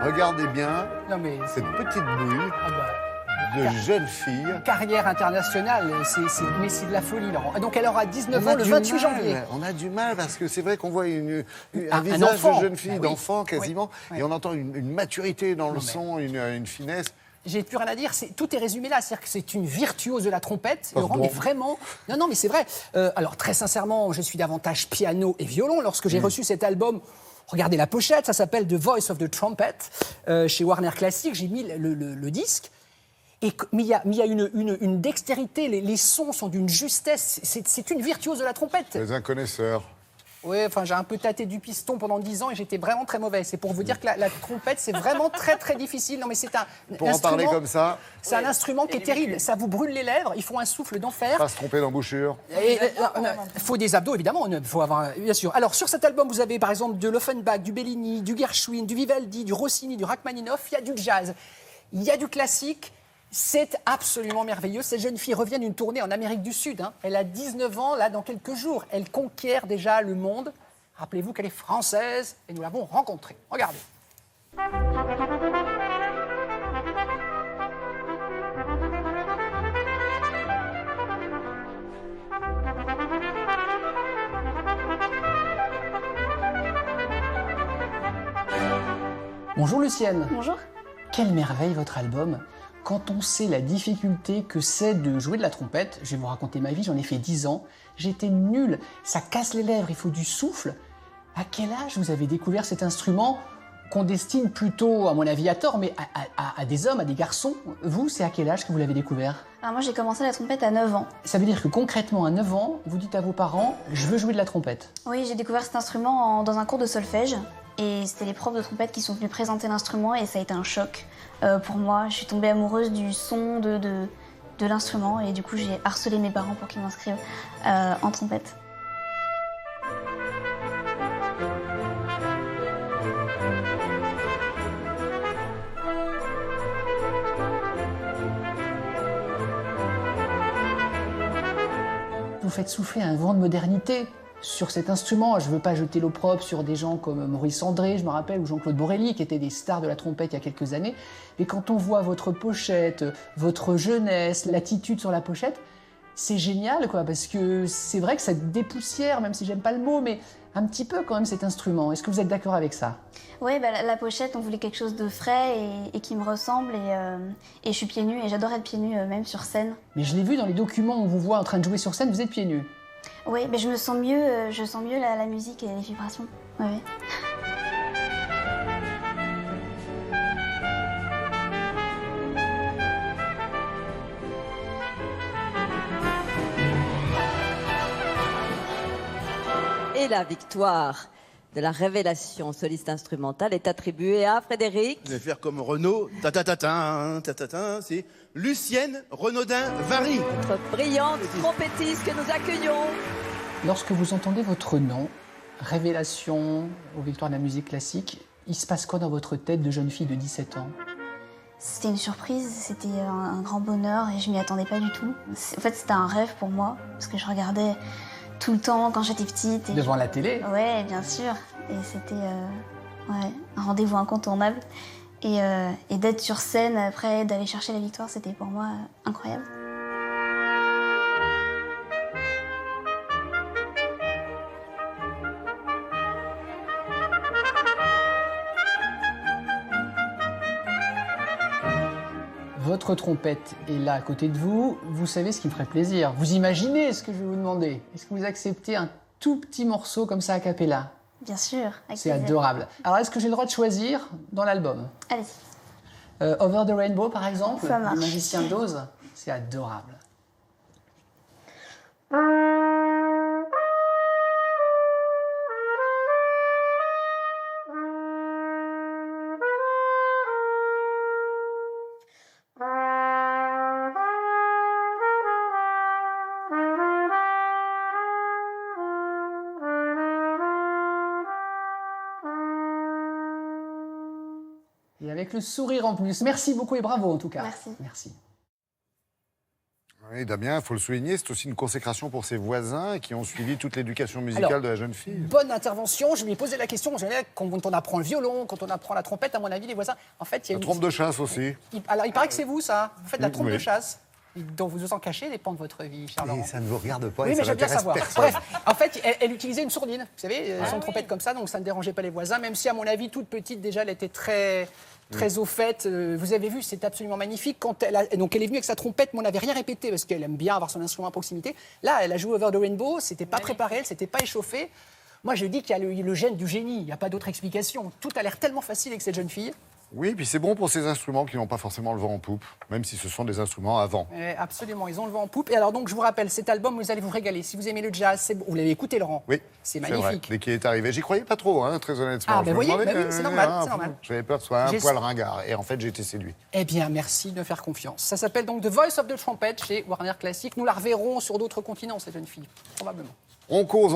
Regardez bien Non mais cette petite bouille ah bah, de jeune fille. carrière internationale, mais c'est de la folie, Laurent. Donc elle aura 19 On ans a le du 28 mal, janvier. On a du mal parce que c'est vrai qu'on voit un Un visage enfant. de jeune fille, Ben oui. d'enfant quasiment, Oui. et on entend une maturité dans le mais- son, une finesse. J'ai plus rien à dire, tout est résumé là, c'est-à-dire que c'est une virtuose de la trompette. Pardon. Laurent, mais vraiment... Non, mais c'est vrai. Alors, très sincèrement, je suis davantage piano et violon. Lorsque j'ai reçu cet album, regardez la pochette, ça s'appelle The Voice of the Trumpet, chez Warner Classic, j'ai mis le disque. Mais il y a une dextérité, les sons sont d'une justesse, c'est une virtuose de la trompette. Les inconnaisseurs. Oui, enfin, j'ai un peu tâté du piston pendant 10 ans et j'étais vraiment très mauvais. C'est pour vous dire que la trompette, c'est vraiment très, très difficile. Non, mais c'est un Pour en parler instrument- comme ça, C'est un instrument qui est terrible. Ça vous brûle les lèvres, il faut un souffle d'enfer. pas se tromper d'embouchure. Il faut des abdos, évidemment. Il faut avoir, bien sûr. Alors, sur cet album, vous avez par exemple de l'Offenbach, du Bellini, du Gershwin, du Vivaldi, du Rossini, du Rachmaninoff. Il y a du jazz, il y a du classique. C'est absolument merveilleux. Cette jeune fille revient d'une tournée en Amérique du Sud. Elle a 19 ans, là, dans quelques jours. Elle conquiert déjà le monde. Rappelez-vous qu'elle est française et nous l'avons rencontrée. Regardez. Bonjour Lucienne. Bonjour. Quelle merveille votre album. Quand on sait la difficulté que c'est de jouer de la trompette, je vais vous raconter ma vie, j'en ai fait 10 ans, j'étais nulle, ça casse les lèvres, il faut du souffle. À quel âge vous avez découvert cet instrument qu'on destine plutôt, à mon avis à tort, mais à des hommes, à des garçons? Vous, c'est à quel âge que vous l'avez découvert? Alors moi j'ai commencé la trompette à 9 ans. Ça veut dire que concrètement, à 9 ans, vous dites à vos parents, je veux jouer de la trompette. Oui, j'ai découvert cet instrument dans un cours de solfège. Et c'était les profs de trompette qui sont venus présenter l'instrument et ça a été un choc pour moi. Je suis tombée amoureuse du son de l'instrument et du coup j'ai harcelé mes parents pour qu'ils m'inscrivent en trompette. Vous faites souffler un vent de modernité sur cet instrument. Je ne veux pas jeter l'opprobre sur des gens comme Maurice André, je me rappelle, ou Jean-Claude Borelli, qui étaient des stars de la trompette il y a quelques années. Mais quand on voit votre pochette, votre jeunesse, l'attitude sur la pochette, c'est génial, quoi, parce que c'est vrai que ça dépoussière, même si j'aime pas le mot, mais un petit peu quand même cet instrument. Est-ce que vous êtes d'accord avec ça? Oui, bah, la pochette, on voulait quelque chose de frais et qui me ressemble et je suis pieds nus et j'adore être pieds nus même sur scène. Mais je l'ai vu dans les documents où on vous voit en train de jouer sur scène, vous êtes pieds nus. Oui, mais je sens mieux la musique et les vibrations. Ouais, ouais. Et la victoire de la révélation soliste instrumentale est attribuée à Frédéric. Je vais faire comme Renaud, ta-ta-ta-ta, c'est Lucienne Renaudin-Vary. Notre brillante trompettiste que nous accueillons. Lorsque vous entendez votre nom, révélation aux victoires de la musique classique, il se passe quoi dans votre tête de jeune fille de 17 ans? C'était une surprise, c'était un grand bonheur et je m'y attendais pas du tout. En fait, c'était un rêve pour moi parce que je regardais tout le temps quand j'étais petite. Et Devant la télé? Ouais, bien sûr. Et c'était ouais, un rendez-vous incontournable. Et d'être sur scène après, d'aller chercher la victoire, c'était pour moi incroyable. Votre trompette est là à côté de vous. Vous savez ce qui me ferait plaisir. Vous imaginez ce que je vais vous demander. Est-ce que vous acceptez un tout petit morceau comme ça a cappella? Bien sûr. Avec C'est plaisir. adorable. Alors, est-ce que j'ai le droit de choisir dans l'album? Allez-y. Over the Rainbow, par exemple, Ça marche. le Magicien d'Oz. C'est adorable. Et avec le sourire en plus. Merci beaucoup et bravo en tout cas. Merci. Merci. Oui, Damien, il faut le souligner, c'est aussi une consécration pour ses voisins qui ont suivi toute l'éducation musicale Alors, de la jeune fille. Bonne intervention. Je lui ai posé la question. Quand on apprend le violon, quand on apprend la trompette, à mon avis, les voisins. En fait, il y a La trompe de chasse aussi. Alors, il paraît que c'est vous, ça. Vous faites de la trompe Oui. de chasse. Dont vous en cachez dépend de votre vie, cher Laurent. Et ça ne vous regarde pas Oui, et mais ça j'aime bien n'intéresse savoir. personne. Bref, en fait, elle utilisait une sourdine, vous savez, son trompette comme ça, donc ça ne dérangeait pas les voisins, même si, à mon avis, toute petite, déjà, elle était très au fait. Vous avez vu, c'est absolument magnifique. Donc, elle est venue avec sa trompette, mais on n'avait rien répété, parce qu'elle aime bien avoir son instrument à proximité. Là, elle a joué Over the Rainbow, c'était pas préparé, elle s'était pas échauffée. Moi, je dis qu'il y a le gène du génie, il n'y a pas d'autre explication. Tout a l'air tellement facile avec cette jeune fille. Oui, puis c'est bon pour ces instruments qui n'ont pas forcément le vent en poupe, même si ce sont des instruments à vent. Absolument, ils ont le vent en poupe. Et alors donc, je vous rappelle, cet album, vous allez vous régaler. Si vous aimez le jazz, c'est bon. Vous l'avez écouté, Laurent? Oui, C'est vrai. magnifique. Dès qu'il est arrivé, j'y croyais pas trop, hein, très honnêtement. Ah, Je ben me voyez, demandais, ben oui, c'est normal, c'est normal. J'avais peur que ce soit un J'ai- poil ringard, et en fait, j'ai été séduit. Eh bien, merci de me faire confiance. Ça s'appelle donc The Voice of the Trumpet chez Warner Classic. Nous la reverrons sur d'autres continents, cette jeune fille, probablement. On cause.